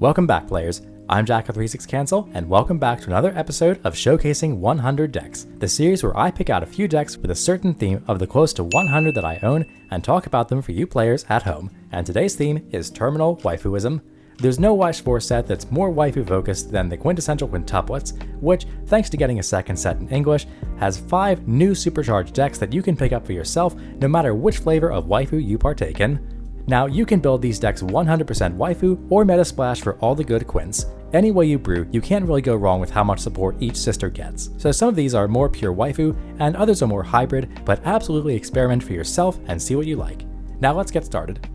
Welcome back, players. I'm Jack36Cancel, and welcome back to another episode of Showcasing 100 Decks, the series where I pick out a few decks with a certain theme of the close to 100 that I own and talk about them for you players at home. And today's theme is Terminal Waifuism. There's no Weiss Schwarz set that's more waifu-focused than the Quintessential Quintuplets, which, thanks to getting a second set in English, has 5 new supercharged decks that you can pick up for yourself no matter which flavor of waifu you partake in. Now, you can build these decks 100% waifu or meta splash for all the good Quints. Any way you brew, you can't really go wrong with how much support each sister gets. So some of these are more pure waifu, and others are more hybrid, but absolutely experiment for yourself and see what you like. Now let's get started.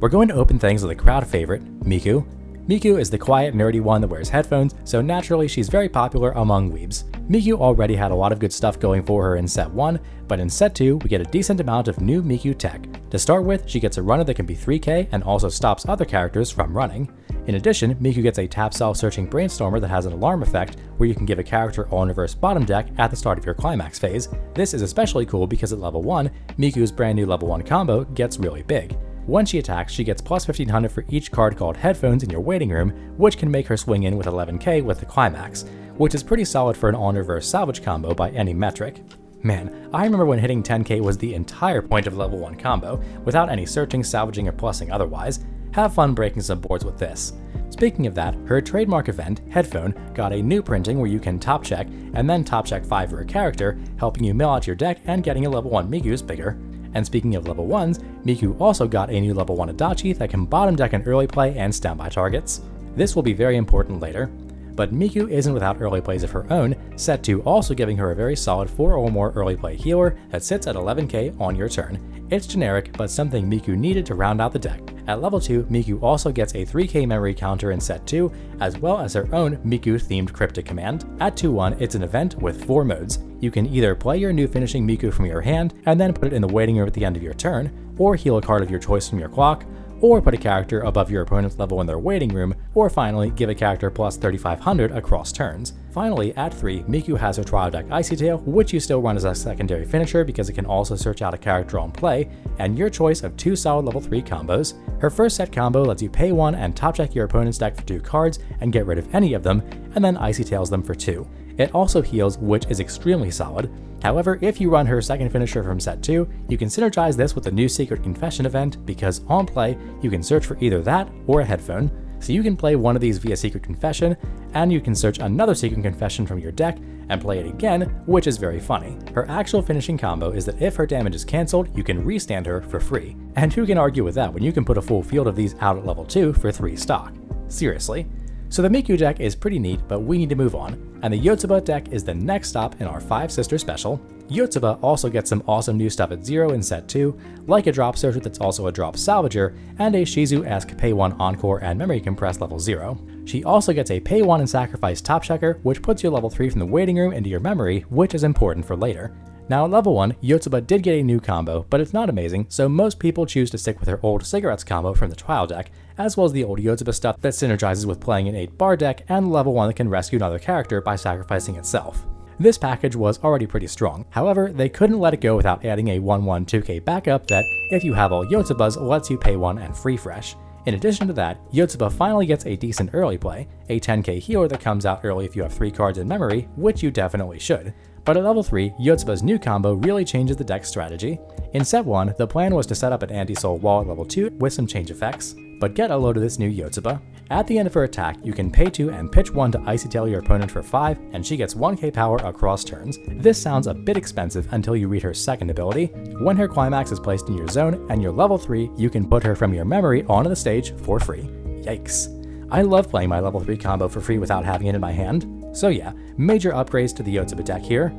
We're going to open things with a crowd favorite, Miku. Miku is the quiet, nerdy one that wears headphones, so naturally she's very popular among weebs. Miku already had a lot of good stuff going for her in Set 1, but in Set 2 we get a decent amount of new Miku tech. To start with, she gets a runner that can be 3k and also stops other characters from running. In addition, Miku gets a tap self-searching brainstormer that has an alarm effect where you can give a character all in reverse bottom deck at the start of your climax phase. This is especially cool because at level 1, Miku's brand new level 1 combo gets really big. When she attacks, she gets plus 1500 for each card called Headphones in your waiting room, which can make her swing in with 11k with the climax, which is pretty solid for an all-in-reverse salvage combo by any metric. Man, I remember when hitting 10k was the entire point of level 1 combo, without any searching, salvaging, or plussing otherwise. Have fun breaking some boards with this. Speaking of that, her trademark event, Headphone, got a new printing where you can top check and then top check 5 for a character, helping you mill out your deck and getting your level 1 Miku's bigger. And speaking of level 1s, Miku also got a new level 1 Adachi that can bottom deck in early play and standby targets. This will be very important later. But Miku isn't without early plays of her own, Set 2 also giving her a very solid 4 or more early play healer that sits at 11k on your turn. It's generic, but something Miku needed to round out the deck. At level 2, Miku also gets a 3k memory counter in Set 2, as well as her own Miku-themed cryptic command. At 2-1, it's an event with 4 modes. You can either play your new finishing Miku from your hand and then put it in the waiting room at the end of your turn, or heal a card of your choice from your clock, or put a character above your opponent's level in their waiting room, or finally, give a character plus 3500 across turns. Finally, at 3, Miku has her trial deck Icy Tail, which you still run as a secondary finisher because it can also search out a character on play, and your choice of 2 solid level 3 combos. Her first set combo lets you pay 1 and top check your opponent's deck for 2 cards and get rid of any of them, and then Icy Tails them for 2. It also heals, which is extremely solid. However, if you run her second finisher from Set 2, you can synergize this with the new Secret Confession event because on play, you can search for either that or a headphone. So you can play one of these via Secret Confession, and you can search another Secret Confession from your deck and play it again, which is very funny. Her actual finishing combo is that if her damage is cancelled, you can restand her for free. And who can argue with that when you can put a full field of these out at level 2 for 3 stock? Seriously. So the Miku deck is pretty neat, but we need to move on, and the Yotsuba deck is the next stop in our 5 Sister special. Yotsuba also gets some awesome new stuff at 0 in Set 2, like a drop searcher that's also a drop salvager, and a Shizu-esque pay 1 encore and memory compress level 0. She also gets a pay 1 and sacrifice top checker, which puts your level 3 from the waiting room into your memory, which is important for later. Now at level 1, Yotsuba did get a new combo, but it's not amazing, so most people choose to stick with her old cigarettes combo from the trial deck, as well as the old Yotsuba stuff that synergizes with playing an 8 bar deck and level 1 that can rescue another character by sacrificing itself. This package was already pretty strong, however, they couldn't let it go without adding a 1/1 2k backup that, if you have all Yotsubas, lets you pay 1 and free fresh. In addition to that, Yotsuba finally gets a decent early play, a 10k healer that comes out early if you have 3 cards in memory, which you definitely should. But at level 3, Yotsuba's new combo really changes the deck's strategy. In Set 1, the plan was to set up an anti-soul wall at level 2 with some change effects, but get a load of this new Yotsuba. At the end of her attack, you can pay 2 and pitch 1 to Icy Tail your opponent for 5, and she gets 1k power across turns. This sounds a bit expensive until you read her second ability. When her climax is placed in your zone and you're level 3, you can put her from your memory onto the stage for free. Yikes. I love playing my level 3 combo for free without having it in my hand. So yeah, major upgrades to the Yotsuba deck here.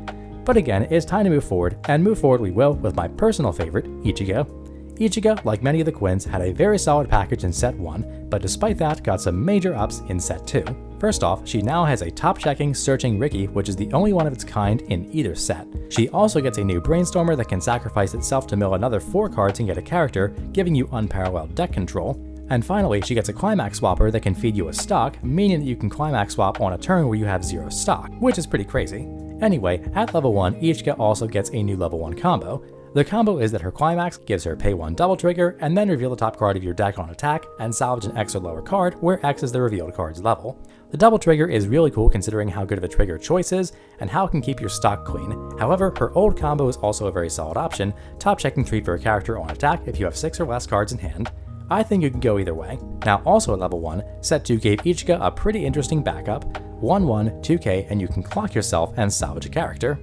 But again, it's time to move forward, and move forward we will with my personal favorite, Ichigo. Ichigo, like many of the Quints, had a very solid package in Set 1, but despite that got some major ups in Set 2. First off, she now has a top-checking, searching Riki, which is the only one of its kind in either set. She also gets a new Brainstormer that can sacrifice itself to mill another 4 cards and get a character, giving you unparalleled deck control. And finally, she gets a Climax Swapper that can feed you a stock, meaning that you can Climax Swap on a turn where you have 0 stock, which is pretty crazy. Anyway, at level 1, Ichika also gets a new level 1 combo. The combo is that her climax gives her pay 1 double trigger and then reveal the top card of your deck on attack and salvage an X or lower card where X is the revealed card's level. The double trigger is really cool considering how good of a trigger choice is and how it can keep your stock clean. However, her old combo is also a very solid option, top checking 3 for a character on attack if you have 6 or less cards in hand. I think you can go either way. Now also at level 1, set 2 gave Ichika a pretty interesting backup, 1/1, 2k, and you can clock yourself and salvage a character.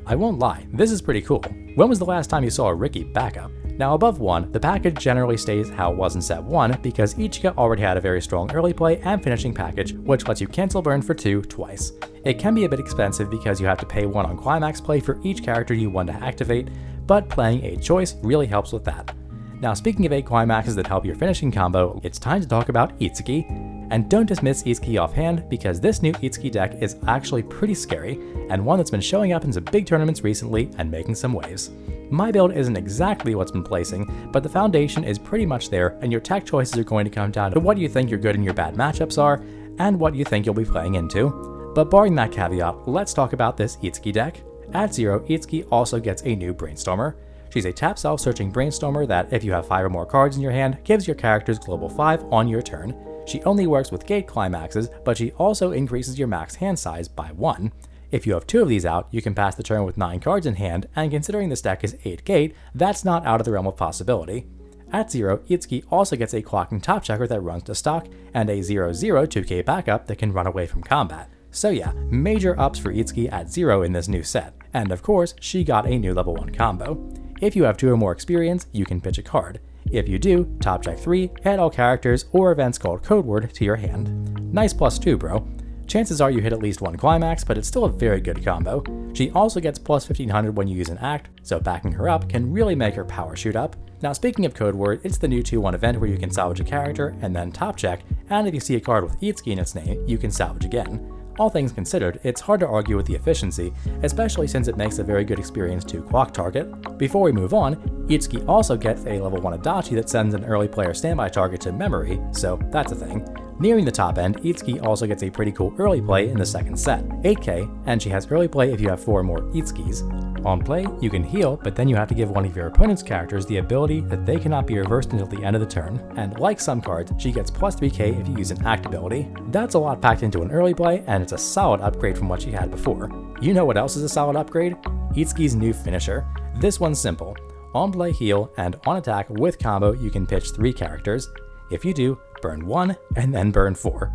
I won't lie, this is pretty cool. When was the last time you saw a Ricky backup? Now above 1, the package generally stays how it was in set 1 because Ichika already had a very strong early play and finishing package which lets you cancel burn for 2 twice. It can be a bit expensive because you have to pay 1 on climax play for each character you want to activate, but playing a choice really helps with that. Now speaking of 8 climaxes that help your finishing combo, it's time to talk about Itsuki. And don't dismiss Itsuki offhand because this new Itsuki deck is actually pretty scary and one that's been showing up in some big tournaments recently and making some waves. My build isn't exactly what's been placing, but the foundation is pretty much there and your tech choices are going to come down to what you think your good and your bad matchups are and what you think you'll be playing into. But barring that caveat, let's talk about this Itsuki deck. At 0, Itsuki also gets a new Brainstormer. She's a tap self-searching Brainstormer that, if you have 5 or more cards in your hand, gives your characters global 5 on your turn. She only works with gate climaxes, but she also increases your max hand size by 1. If you have 2 of these out, you can pass the turn with 9 cards in hand, and considering this deck is 8 gate, that's not out of the realm of possibility. At 0, Itsuki also gets a clocking top checker that runs to stock, and a 0/0 2k backup that can run away from combat. So yeah, major ups for Itsuki at 0 in this new set. And of course, she got a new level 1 combo. If you have 2 or more experience, you can pitch a card. If you do, top check 3, add all characters or events called code word to your hand. Nice +2, bro. Chances are you hit at least 1 climax, but it's still a very good combo. She also gets plus 1500 when you use an act, so backing her up can really make her power shoot up. Now speaking of code word, it's the new 2/1 event where you can salvage a character and then top check, and if you see a card with Itsuki in its name, you can salvage again. All things considered, it's hard to argue with the efficiency, especially since it makes a very good experience to clock target. Before we move on, Itsuki also gets a level 1 Adachi that sends an early player standby target to memory, so that's a thing. Nearing the top end, Itsuki also gets a pretty cool early play in the second set, 8k, and she has early play if you have 4 or more Itsukis. On play, you can heal, but then you have to give one of your opponent's characters the ability that they cannot be reversed until the end of the turn, and like some cards, she gets plus 3k if you use an act ability. That's a lot packed into an early play, and it's a solid upgrade from what she had before. You know what else is a solid upgrade? Itsuki's new finisher. This one's simple. On play heal, and on attack with combo you can pitch 3 characters. If you do, burn 1 and then burn 4.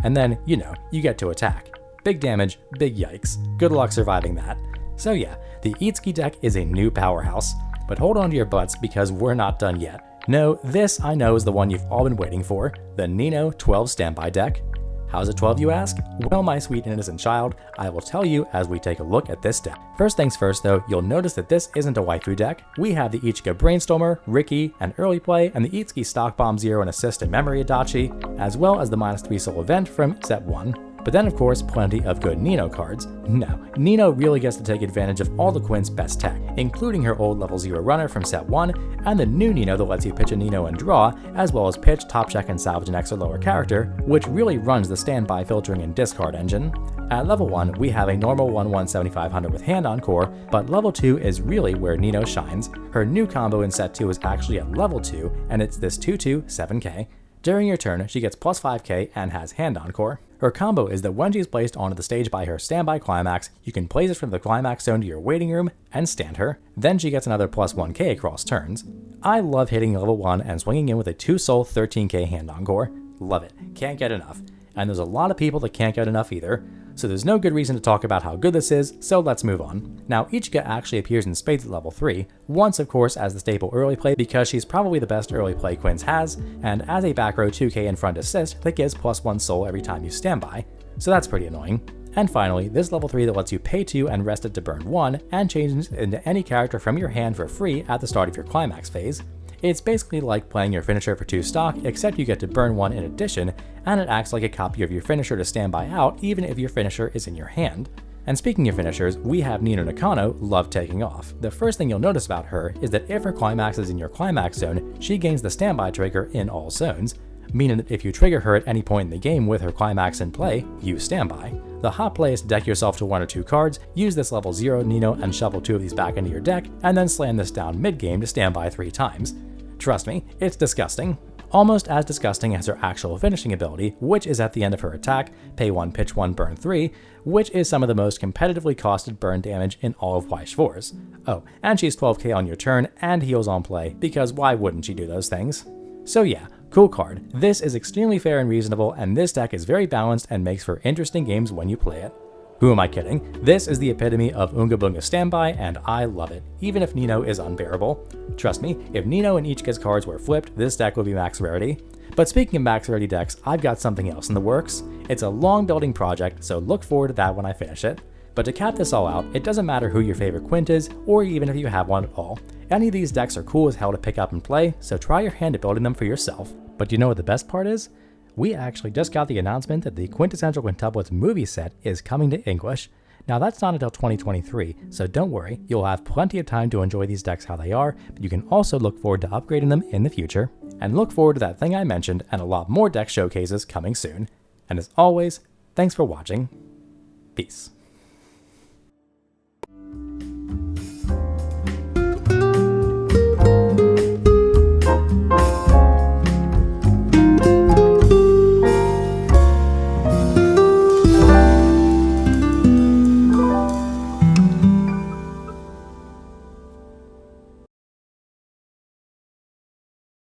And then, you get to attack. Big damage, big yikes. Good luck surviving that. So yeah, the Itsuki deck is a new powerhouse. But hold on to your butts because we're not done yet. No, this I know is the one you've all been waiting for, the Nino 12 standby deck. How's it 12 you ask? Well, my sweet innocent child, I will tell you as we take a look at this deck. First things first though, you'll notice that this isn't a waifu deck. We have the Ichika Brainstormer, Ricky, and early play, and the Itsuki Stock Bomb 0 and Assist and Memory Adachi, as well as the -3 soul event from set 1. But then of course, plenty of good Nino cards. No, Nino really gets to take advantage of all the Quint's best tech, including her old level 0 runner from set 1, and the new Nino that lets you pitch a Nino and draw, as well as pitch, top check, and salvage an X or lower character, which really runs the standby filtering and discard engine. At level 1, we have a normal 1/1 7500 with hand encore, but level 2 is really where Nino shines. Her new combo in set 2 is actually at level 2, and it's this 2/2 7k. During your turn, she gets plus 5k and has hand encore. Her combo is that when she's placed onto the stage by her standby climax, you can place it from the climax zone to your waiting room and stand her. Then she gets another plus 1k across turns. I love hitting level 1 and swinging in with a 2 soul 13k hand encore. Love it. Can't get enough. And there's a lot of people that can't get enough either. So there's no good reason to talk about how good this is, so let's move on. Now Ichika actually appears in spades at level 3, once of course as the staple early play because she's probably the best early play Quints has, and as a back row 2k in front assist that gives plus 1 soul every time you stand by, so that's pretty annoying. And finally, this level 3 that lets you pay 2 and rest it to burn 1, and changes into any character from your hand for free at the start of your climax phase. It's basically like playing your finisher for 2 stock, except you get to burn 1 in addition, and it acts like a copy of your finisher to stand by out even if your finisher is in your hand. And speaking of finishers, we have Nino Nakano, Love Taking Off. The first thing you'll notice about her is that if her climax is in your climax zone, she gains the standby trigger in all zones. meaning that if you trigger her at any point in the game with her climax in play, use standby. The hot play is to deck yourself to 1 or 2 cards, use this level 0 Nino and shuffle 2 of these back into your deck, and then slam this down mid-game to standby 3 times. Trust me, it's disgusting. Almost as disgusting as her actual finishing ability, which is at the end of her attack, pay 1, pitch 1, burn 3, which is some of the most competitively costed burn damage in all of Weiss Schwarz. Oh, and she's 12k on your turn and heals on play, because why wouldn't she do those things? So yeah, cool card. This is extremely fair and reasonable, and this deck is very balanced and makes for interesting games when you play it. Who am I kidding? This is the epitome of Unga Bunga standby, and I love it, even if Nino is unbearable. Trust me, if Nino and Ichika's cards were flipped, this deck would be max rarity. But speaking of max rarity decks, I've got something else in the works. It's a long building project, so look forward to that when I finish it. But to cap this all out, it doesn't matter who your favorite Quint is, or even if you have one at all. Any of these decks are cool as hell to pick up and play, so try your hand at building them for yourself. But you know what the best part is? We actually just got the announcement that the Quintessential Quintuplets movie set is coming to English. Now that's not until 2023, so don't worry, you'll have plenty of time to enjoy these decks how they are, but you can also look forward to upgrading them in the future. And look forward to that thing I mentioned and a lot more deck showcases coming soon. And as always, thanks for watching. Peace.